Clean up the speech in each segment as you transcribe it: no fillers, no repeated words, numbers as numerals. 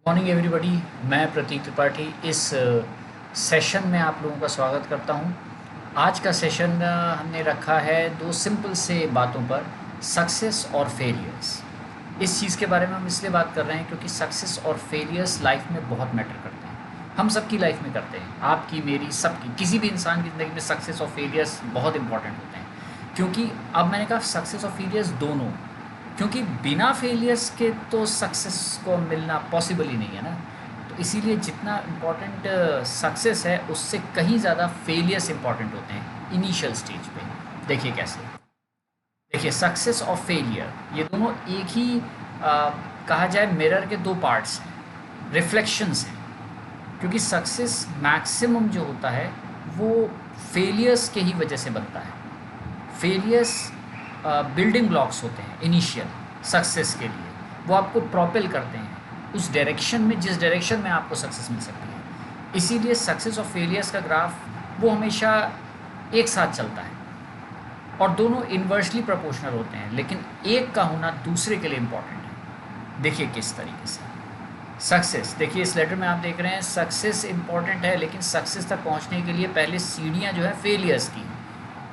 Morning everybody. मैं प्रतीक त्रिपाठी इस session में आप लोगों का स्वागत करता हूं। आज का सेशन हमने रखा है दो सिंपल से बातों पर, सक्सेस और फेलियर्स। इस चीज़ के बारे में हम इसलिए बात कर रहे हैं क्योंकि सक्सेस और फेलियर्स लाइफ में बहुत मैटर करते हैं। हम सबकी लाइफ में करते हैं, आपकी, मेरी, सबकी, किसी भी इंसान की ज़िंदगी में सक्सेस और फेलियर्स बहुत इंपॉर्टेंट होते हैं। क्योंकि अब मैंने कहा सक्सेस और फेलियर्स दोनों, क्योंकि बिना फेलियर्स के तो सक्सेस को मिलना पॉसिबल ही नहीं है ना। तो इसीलिए जितना इम्पोर्टेंट सक्सेस है उससे कहीं ज़्यादा फेलियर्स इम्पॉर्टेंट होते हैं इनिशियल स्टेज पे। देखिए कैसे। देखिए, सक्सेस और फेलियर ये दोनों एक ही कहा जाए मिरर के दो पार्ट्स हैं, रिफ्लेक्शंस हैं। क्योंकि सक्सेस मैक्सिमम जो होता है वो फेलियर्स के ही वजह से बनता है। फेलियर्स बिल्डिंग ब्लॉक्स होते हैं इनिशियल सक्सेस के लिए, वो आपको प्रोपेल करते हैं उस डायरेक्शन में जिस डायरेक्शन में आपको सक्सेस मिल सकती है। इसीलिए सक्सेस और फेलियर्स का ग्राफ वो हमेशा एक साथ चलता है और दोनों इन्वर्सली प्रोपोर्शनल होते हैं, लेकिन एक का होना दूसरे के लिए इम्पॉर्टेंट है। देखिए किस तरीके से सक्सेस, देखिए इस लेटर में आप देख रहे हैं सक्सेस इम्पॉर्टेंट है, लेकिन सक्सेस तक पहुंचने के लिए पहले सीढ़ियां जो है फेलियर्स की।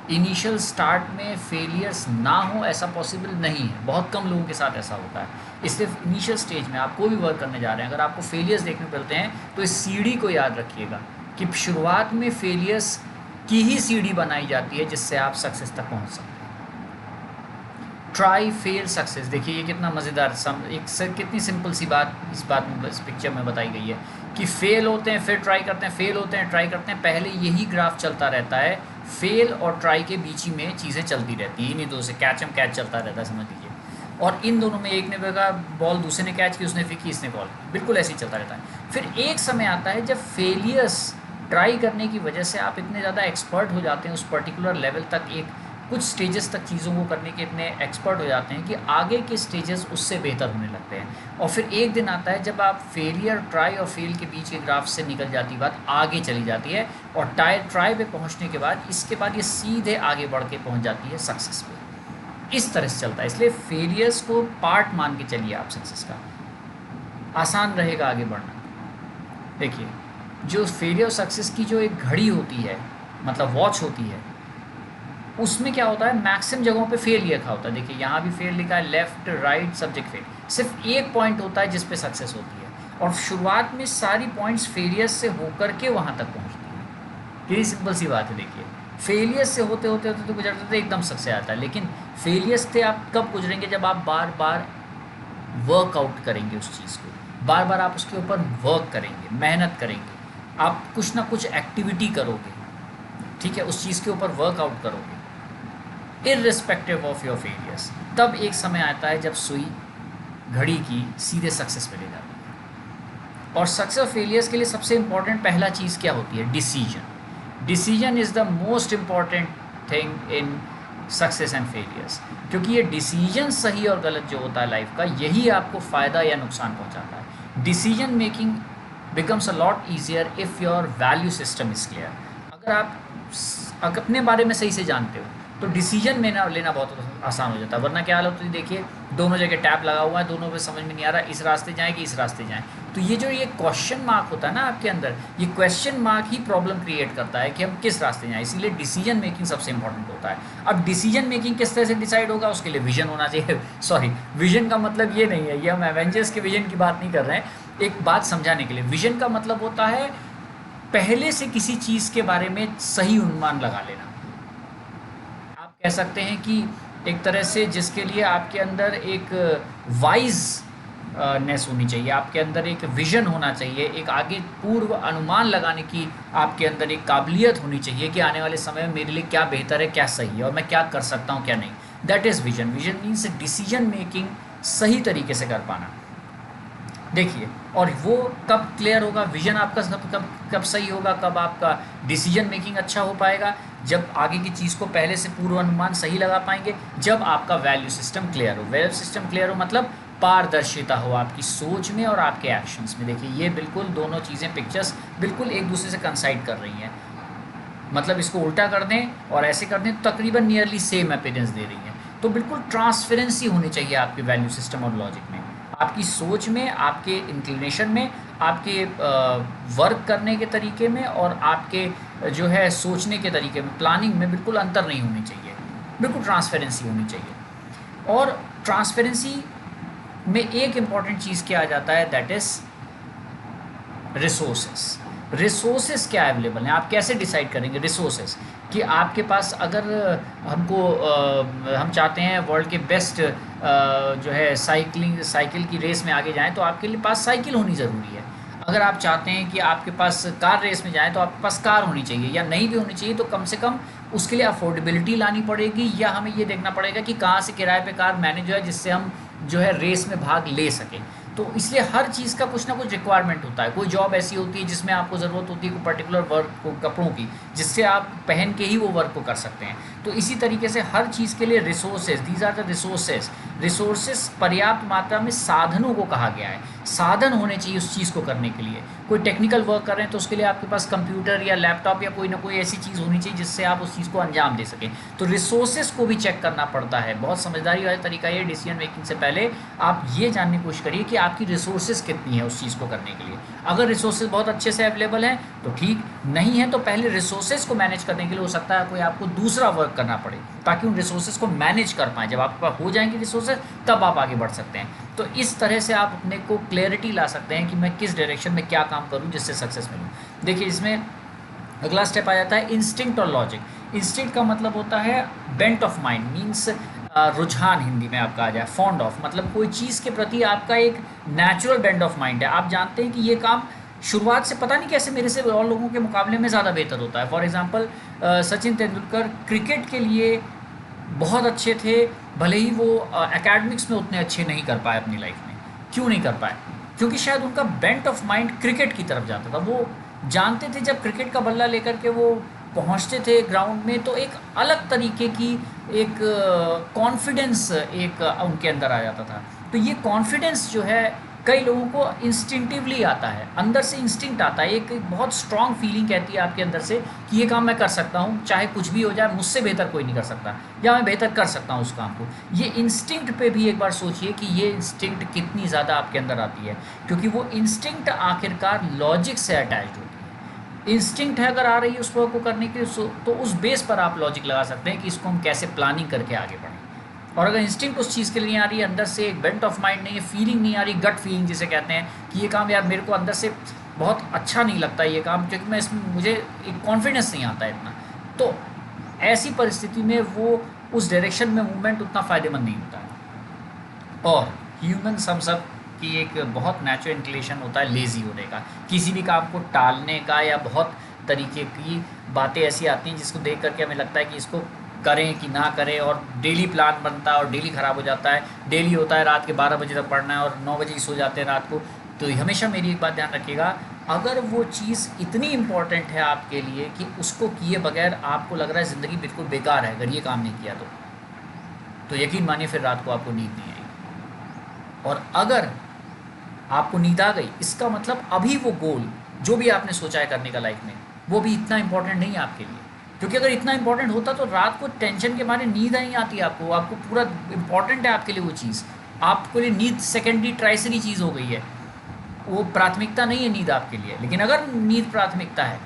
इनिशियल स्टार्ट में फेलियर्स ना हो ऐसा पॉसिबल नहीं है, बहुत कम लोगों के साथ ऐसा होता है। इसलिए इनिशियल स्टेज में आप कोई भी वर्क करने जा रहे हैं, अगर आपको फेलियर्स देखने को मिलते हैं तो इस सीढ़ी को याद रखिएगा कि शुरुआत में फेलियर्स की ही सीढ़ी बनाई जाती है जिससे आप सक्सेस तक पहुंच सकते हैं। ट्राई फेल सक्सेस, देखिए ये कितना मज़ेदार कितनी सिंपल सी बात इस पिक्चर में बताई गई है कि फेल होते हैं फिर ट्राई करते हैं, फेल होते हैं ट्राई करते हैं, पहले यही ग्राफ चलता रहता है। फेल और ट्राई के बीच ही में चीज़ें चलती रहती हैं, इन्हीं दो से कैच एम कैच चलता रहता है, समझ लीजिए। और इन दोनों में एक ने फेंका बॉल, दूसरे ने कैच की, उसने फेंकी, इसने बॉल, बिल्कुल ऐसे ही चलता रहता है। फिर एक समय आता है जब फेलियर्स ट्राई करने की वजह से आप इतने ज़्यादा एक्सपर्ट हो जाते हैं उस पर्टिकुलर लेवल तक, एक कुछ स्टेजेस तक चीज़ों को करने के इतने एक्सपर्ट हो जाते हैं कि आगे के स्टेजेस उससे बेहतर होने लगते हैं। और फिर एक दिन आता है जब आप फेलियर, ट्राई और फेल के बीच के ग्राफ से निकल जाती बात आगे चली जाती है और ट्राई पे पहुंचने के बाद इसके बाद ये सीधे आगे बढ़ के पहुंच जाती है सक्सेस पे। इस तरह से चलता है। इसलिए फेलियर्स को पार्ट मान के चलिए आप सक्सेस का, आसान रहेगा आगे बढ़ना। देखिए जो फेलियर और सक्सेस की जो एक घड़ी होती है, मतलब वॉच होती है, उसमें क्या होता है मैक्सिमम जगहों पे फेल लिखा होता है। देखिए यहाँ भी फेल लिखा है, लेफ्ट राइट सब्जेक्ट फेल, सिर्फ एक पॉइंट होता है जिस पे सक्सेस होती है और शुरुआत में सारी पॉइंट्स फेलियर्स से होकर के वहाँ तक पहुँचती है। यही सिंपल सी बात है। देखिए फेलियर्स से होते होते होते तो गुजरते थे एकदम सक्सेस आता है, लेकिन फेलियर्स थे आप कब गुजरेंगे जब आप बार बार वर्कआउट करेंगे उस चीज़ को, बार बार आप उसके ऊपर वर्क करेंगे, मेहनत करेंगे, आप कुछ ना कुछ एक्टिविटी करोगे, ठीक है, उस चीज़ के ऊपर वर्कआउट करोगे इर्रिस्पेक्टिव ऑफ योर फेलियर्स। तब एक समय आता है जब सुई घड़ी की सीधे सक्सेस पे ले जाती है। और सक्सेस और फेलियर्स के लिए सबसे इंपॉर्टेंट पहला चीज़ क्या होती है? Decision. Decision is the most important thing in success and failures, क्योंकि ये डिसीजन सही और गलत जो होता है लाइफ का, यही आपको फ़ायदा या नुकसान पहुंचाता है। Decision making becomes a lot easier if your value system is clear. अगर आप अपने बारे में सही से जानते हो तो डिसीजन में लेना बहुत आसान हो जाता है। वरना क्या हाल होता है, देखिए दोनों जगह टैप लगा हुआ है, दोनों पे समझ में नहीं आ रहा इस रास्ते जाएं कि इस रास्ते जाएं। तो ये जो ये क्वेश्चन मार्क होता है ना आपके अंदर, ये क्वेश्चन मार्क ही प्रॉब्लम क्रिएट करता है कि हम किस रास्ते जाएं। इसीलिए डिसीजन मेकिंग सबसे इंपॉर्टेंट होता है। अब डिसीजन मेकिंग किस तरह से डिसाइड होगा, उसके लिए विजन होना चाहिए। सॉरी, विजन का मतलब ये नहीं है, ये हम एवेंजर्स के विजन की बात नहीं कर रहे हैं। एक बात समझाने के लिए, विजन का मतलब होता है पहले से किसी चीज़ के बारे में सही अनुमान लगा लेना। आप कह सकते हैं कि एक तरह से जिसके लिए आपके अंदर एक वाइज नेस होनी चाहिए, आपके अंदर एक विजन होना चाहिए, एक आगे पूर्व अनुमान लगाने की आपके अंदर एक काबिलियत होनी चाहिए कि आने वाले समय में मेरे लिए क्या बेहतर है, क्या सही है और मैं क्या कर सकता हूँ क्या नहीं। That is vision. Vision means decision making सही तरीके से कर पाना। देखिए, और वो कब क्लियर होगा विजन आपका, कब कब कब सही होगा, कब आपका डिसीजन मेकिंग अच्छा हो पाएगा, जब आगे की चीज़ को पहले से पूर्वानुमान सही लगा पाएंगे, जब आपका वैल्यू सिस्टम क्लियर हो। वैल्यू सिस्टम क्लियर हो मतलब पारदर्शिता हो आपकी सोच में और आपके एक्शंस में। देखिए ये बिल्कुल दोनों चीज़ें, पिक्चर्स बिल्कुल एक दूसरे से कंसाइड कर रही हैं। मतलब इसको उल्टा कर दें और ऐसे कर दें तो तकरीबन नियरली सेम अपीयरेंस दे रही हैं। तो बिल्कुल ट्रांसपेरेंसी होनी चाहिए आपके वैल्यू सिस्टम और लॉजिक में, आपकी सोच में, आपके इंक्लिनेशन में, आपके वर्क करने के तरीके में और आपके जो है सोचने के तरीके में, प्लानिंग में बिल्कुल अंतर नहीं होनी चाहिए, बिल्कुल ट्रांसपेरेंसी होनी चाहिए। और ट्रांसपेरेंसी में एक इम्पॉर्टेंट चीज़ क्या आ जाता है, दैट इज़ रिसोर्सेस। रिसोर्सेस क्या अवेलेबल हैं, आप कैसे डिसाइड करेंगे रिसोर्सेस कि आपके पास अगर हमको हम चाहते हैं वर्ल्ड के बेस्ट जो है साइकिल की रेस में आगे जाएं, तो आपके लिए पास साइकिल होनी ज़रूरी है। अगर आप चाहते हैं कि आपके पास कार रेस में जाएं, तो आपके पास कार होनी चाहिए, या नहीं भी होनी चाहिए तो कम से कम उसके लिए अफोर्डेबिलिटी लानी पड़ेगी, या हमें ये देखना पड़ेगा कि कहाँ से किराए पे कार मैनेज है जिससे हम जो है रेस में भाग ले सकें। तो इसलिए हर चीज़ का कुछ ना कुछ रिक्वायरमेंट होता है। कोई जॉब ऐसी होती है जिसमें आपको ज़रूरत होती है कोई पर्टिकुलर वर्क को, कपड़ों की, जिससे आप पहन के ही वो वर्क को कर सकते हैं। तो इसी तरीके से हर चीज़ के लिए resources, these are the resources. Resources पर्याप्त मात्रा में साधनों को कहा गया है, साधन होने चाहिए उस चीज़ को करने के लिए। कोई टेक्निकल वर्क कर रहे हैं तो उसके लिए आपके पास कंप्यूटर या लैपटॉप या कोई ना कोई ऐसी चीज़ होनी चाहिए जिससे आप उस चीज़ को अंजाम दे सकें। तो रिसोर्सेज को भी चेक करना पड़ता है। बहुत समझदारी वाला तरीका ये, डिसीजन मेकिंग से पहले आप ये जानने की कोशिश करिए कि आपकी रिसोर्सेज कितनी है उस चीज़ को करने के लिए। अगर रिसोर्सेज बहुत अच्छे से अवेलेबल हैं तो ठीक, नहीं है तो पहले रिसोर्सेज को मैनेज करने के लिए हो सकता है कोई आपको दूसरा वर्क करना पड़े, ताकि उन रिसोर्सेज को मैनेज कर पाएँ। जब आपके पास हो जाएंगे रिसोर्सेज, तब आप आगे बढ़ सकते हैं। तो इस तरह से आप अपने को क्लैरिटी ला सकते हैं कि मैं किस डायरेक्शन में क्या काम करूं जिससे सक्सेस मिलूं। देखिए, इसमें अगला स्टेप आ जाता है इंस्टिंक्ट और लॉजिक। इंस्टिंक्ट का मतलब होता है बेंट ऑफ माइंड, मीन्स रुझान, हिंदी में आपका आ जाए फॉन्ड ऑफ, मतलब कोई चीज़ के प्रति आपका एक नेचुरल बेंट ऑफ माइंड है। आप जानते हैं कि ये काम शुरुआत से पता नहीं कैसे मेरे से और लोगों के मुकाबले में ज़्यादा बेहतर होता है। For example Sachin Tendulkar cricket के लिए बहुत अच्छे थे, भले ही वो एकेडमिक्स में उतने अच्छे नहीं कर पाए अपनी लाइफ में। क्यों नहीं कर पाए? क्योंकि शायद उनका बेंट ऑफ माइंड क्रिकेट की तरफ जाता था। वो जानते थे जब क्रिकेट का बल्ला लेकर के वो पहुंचते थे ग्राउंड में, तो एक अलग तरीके की एक कॉन्फिडेंस एक उनके अंदर आ जाता था। तो ये कॉन्फिडेंस जो है कई लोगों को इंस्टिंक्टिवली आता है, अंदर से इंस्टिंक्ट आता है, एक बहुत स्ट्रांग फीलिंग कहती है आपके अंदर से कि ये काम मैं कर सकता हूँ, चाहे कुछ भी हो जाए, मुझसे बेहतर कोई नहीं कर सकता, या मैं बेहतर कर सकता हूँ उस काम को। ये इंस्टिंक्ट पे भी एक बार सोचिए कि ये इंस्टिंक्ट कितनी ज़्यादा आपके अंदर आती है, क्योंकि वो इंस्टिंक्ट आखिरकार लॉजिक से अटैच्ड होती है। इंस्टिंक्ट है अगर आ रही है उस वर्क को करने के लिए, तो उस बेस पर आप लॉजिक लगा सकते हैं कि इसको हम कैसे प्लानिंग करके आगे बढ़ें। और अगर इंस्टिंक्ट उस चीज़ के लिए नहीं आ रही है, अंदर से एक बेंट ऑफ माइंड नहीं है, फीलिंग नहीं आ रही, गट फीलिंग जिसे कहते हैं कि ये काम यार मेरे को अंदर से बहुत अच्छा नहीं लगता ये काम, क्योंकि मैं इसमें मुझे एक कॉन्फिडेंस नहीं आता है इतना, तो ऐसी परिस्थिति में वो उस डायरेक्शन में मूवमेंट उतना फ़ायदेमंद नहीं होता है। और ह्यूमन हम सब की एक बहुत नेचुरल इंक्लिनेशन होता है लेज़ी होने का, किसी भी काम को टालने का, या बहुत तरीके की बातें ऐसी आती हैं जिसको देख करके हमें लगता है कि इसको करें कि ना करें, और डेली प्लान बनता है और डेली ख़राब हो जाता है। डेली होता है रात के 12 बजे तक पढ़ना है और 9 बजे ही सो जाते हैं रात को। तो हमेशा मेरी एक बात ध्यान रखिएगा, अगर वो चीज़ इतनी इम्पॉर्टेंट है आपके लिए कि उसको किए बगैर आपको लग रहा है ज़िंदगी बिल्कुल बेकार है, अगर ये काम नहीं किया तो यकीन मानिए फिर रात को आपको नींद नहीं आएगी। और अगर आपको नींद आ गई, इसका मतलब अभी वो गोल जो भी आपने सोचा है करने का लाइफ में, वो भी इतना इम्पोर्टेंट नहीं है आपके लिए। क्योंकि अगर इतना इम्पोर्टेंट होता तो रात को टेंशन के मारे नींद नहीं आती आपको पूरा इम्पोर्टेंट है आपके लिए वो चीज़, आपके लिए नींद सेकेंडरी ट्राइसरी चीज़ हो गई है, वो प्राथमिकता नहीं है नींद आपके लिए। लेकिन अगर नींद प्राथमिकता है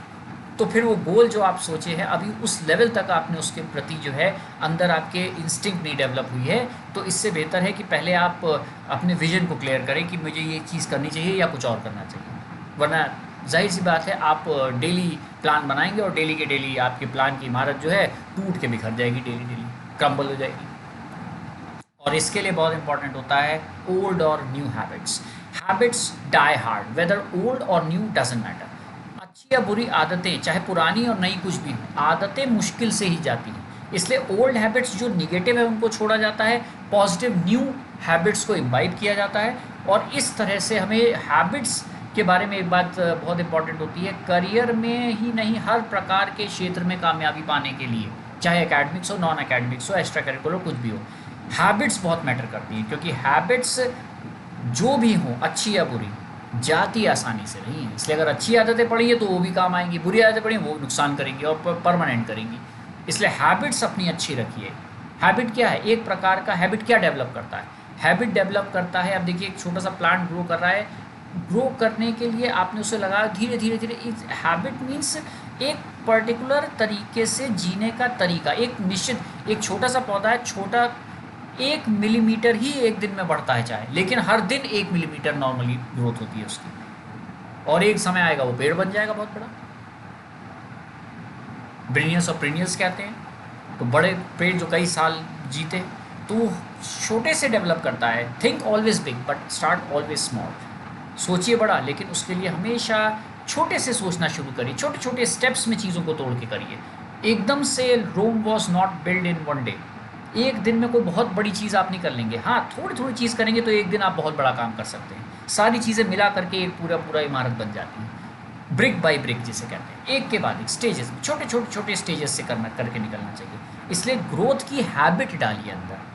तो फिर वो गोल जो आप सोचे हैं अभी उस लेवल तक आपने उसके प्रति जो है अंदर आपके इंस्टिंक्ट नहीं डेवलप हुई है। तो इससे बेहतर है कि पहले आप अपने विजन को क्लियर करें कि मुझे ये चीज़ करनी चाहिए या कुछ और करना चाहिए। वरना जाहिर सी बात है आप डेली प्लान बनाएंगे और डेली के डेली आपके प्लान की इमारत जो है टूट के बिखर जाएगी, डेली क्रम्बल हो जाएगी। और इसके लिए बहुत इंपॉर्टेंट होता है ओल्ड और new habits. Habits die hard, whether old और न्यू डजंट मैटर। अच्छी या बुरी आदतें, चाहे पुरानी और नई कुछ भी, आदतें मुश्किल से ही जाती हैं। इसलिए ओल्ड हैबिट्स जो निगेटिव है उनको छोड़ा जाता है, पॉजिटिव न्यू हैबिट्स को इम्बाइब किया जाता है। और इस तरह से हमें हैबिट्स के बारे में एक बात बहुत इंपॉर्टेंट होती है, करियर में ही नहीं हर प्रकार के क्षेत्र में कामयाबी पाने के लिए, चाहे एकेडमिक्स हो, नॉन एकेडमिक्स हो, एक्स्ट्रा करिकुलर कुछ भी हो, हैबिट्स बहुत मैटर करती हैं। क्योंकि हैबिट्स जो भी हों, अच्छी या बुरी, जाती आसानी से नहीं है। इसलिए अगर अच्छी आदतें पड़ी है तो वो भी काम आएंगी, बुरी आदतें पड़ी हैं वो नुकसान करेंगी और परमानेंट करेंगी। इसलिए हैबिट्स अपनी अच्छी रखिए, हैबिट क्या है? एक प्रकार का हैबिट क्या डेवलप करता है? हैबिट डेवलप करता है, अब देखिए एक छोटा सा प्लांट ग्रो कर रहा है, ग्रो करने के लिए आपने उसे लगाया, धीरे धीरे धीरे, हैबिट मीन्स एक पर्टिकुलर तरीके से जीने का तरीका, एक निश्चित, एक छोटा सा पौधा है, छोटा 1 मिलीमीटर ही एक दिन में बढ़ता है चाहे, लेकिन हर दिन 1 मिलीमीटर नॉर्मली ग्रोथ होती है उसकी, और एक समय आएगा वो पेड़ बन जाएगा बहुत बड़ा। ब्रिनियस और प्रीनियस कहते हैं, तो बड़े पेड़ जो कई साल जीते, तो छोटे से डेवलप करता है। Think always big but start always small. सोचिए बड़ा, लेकिन उसके लिए हमेशा छोटे से सोचना शुरू करिए, छोटे छोटे स्टेप्स में चीज़ों को तोड़ के करिए। एकदम से Rome was not build in one day. एक दिन में कोई बहुत बड़ी चीज़ आप नहीं कर लेंगे, हाँ थोड़ी थोड़ी चीज़ करेंगे तो एक दिन आप बहुत बड़ा काम कर सकते हैं। सारी चीज़ें मिला करके एक पूरा पूरा इमारत बन जाती है, ब्रिक बाय ब्रिक जिसे कहते हैं, एक के बाद एक स्टेजेस, छोटे छोटे छोटे स्टेजेस से करके निकलना चाहिए। इसलिए ग्रोथ की हैबिट डालिए अंदर।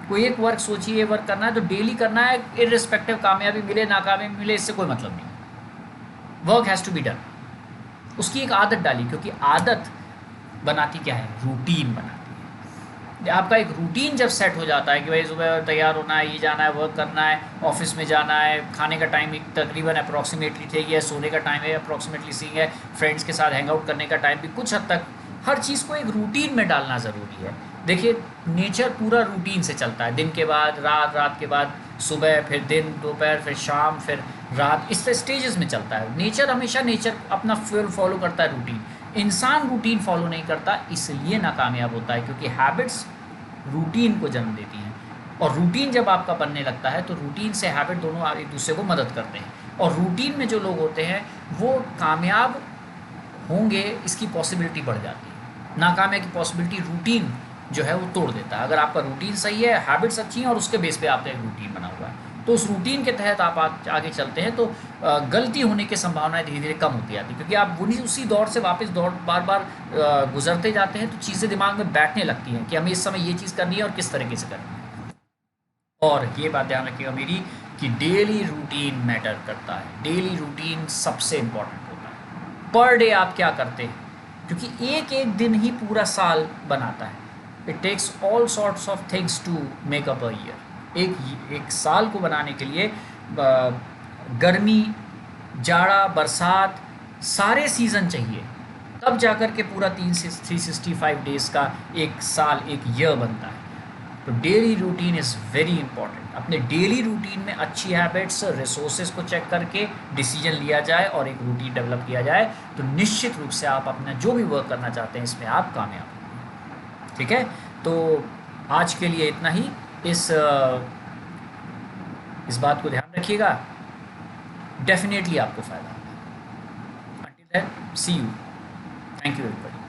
कोई एक वर्क सोचिए, ये वर्क करना है तो डेली करना है, इररिस्पेक्टिव कामयाबी मिले नाकामयाबी मिले इससे कोई मतलब नहीं। Work has to be done. उसकी एक आदत डाली, क्योंकि आदत बनाती क्या है? रूटीन बनाती है। आपका एक रूटीन जब सेट हो जाता है कि भाई सुबह तैयार होना है, ये जाना है, वर्क करना है, ऑफिस में जाना है, खाने का टाइम तकरीबन अप्रॉक्सीमेटली ठीक है, सोने का टाइम है अप्रॉक्सीमेटली सी है, फ्रेंड्स के साथ हैंग आउट करने का टाइम भी कुछ हद तक, हर चीज़ को एक रूटीन में डालना ज़रूरी है। देखिए नेचर पूरा रूटीन से चलता है, दिन के बाद रात, रात के बाद सुबह, फिर दिन, दोपहर, फिर शाम, फिर रात, इस स्टेजेस में चलता है नेचर। हमेशा नेचर अपना फॉलो करता है रूटीन। इंसान रूटीन फॉलो नहीं करता, इसलिए नाकामयाब होता है, क्योंकि हैबिट्स रूटीन को जन्म देती हैं। और रूटीन जब आपका बनने लगता है तो रूटीन से हैबिट दोनों एक दूसरे को मदद करते हैं, और रूटीन में जो लोग होते हैं वो कामयाब होंगे, इसकी पॉसिबिलिटी बढ़ जाती है। नाकामयाबी की पॉसिबिलिटी रूटीन जो है वो तोड़ देता है। अगर आपका रूटीन सही है, हैबिट्स अच्छी हैं और उसके बेस पे आपका एक रूटीन बना हुआ है, तो उस रूटीन के तहत आप आगे चलते हैं, तो गलती होने की संभावनाएं धीरे धीरे कम होती जाती है, क्योंकि आप उसी दौर से वापस बार बार गुजरते जाते हैं, तो चीज़ें दिमाग में बैठने लगती हैं कि हमें इस समय ये चीज़ करनी है और किस तरीके से करनी है। और ये बात ध्यान रखिएगा मेरी कि डेली रूटीन मैटर करता है, डेली रूटीन सबसे इम्पॉर्टेंट होता है। पर डे आप क्या करते हैं, क्योंकि एक एक दिन ही पूरा साल बनाता है। It takes all sorts of things to make up a year. एक साल को बनाने के लिए गर्मी, जाड़ा, बरसात, सारे सीज़न चाहिए, तब जाकर के पूरा 365 डेज़ का एक साल, एक ईयर बनता है। तो daily routine is very important. अपने डेली रूटीन में अच्छी हैबिट्स, रिसोर्सेज को चेक करके डिसीजन लिया जाए और एक रूटीन डेवलप किया जाए, तो निश्चित रूप से आप अपना जो भी वर्क करना चाहते हैं इसमें आप कामयाब होंगे। ठीक है, तो आज के लिए इतना ही। इस बात को ध्यान रखिएगा, डेफिनेटली आपको फ़ायदा होगा। Until then see you, thank you everybody.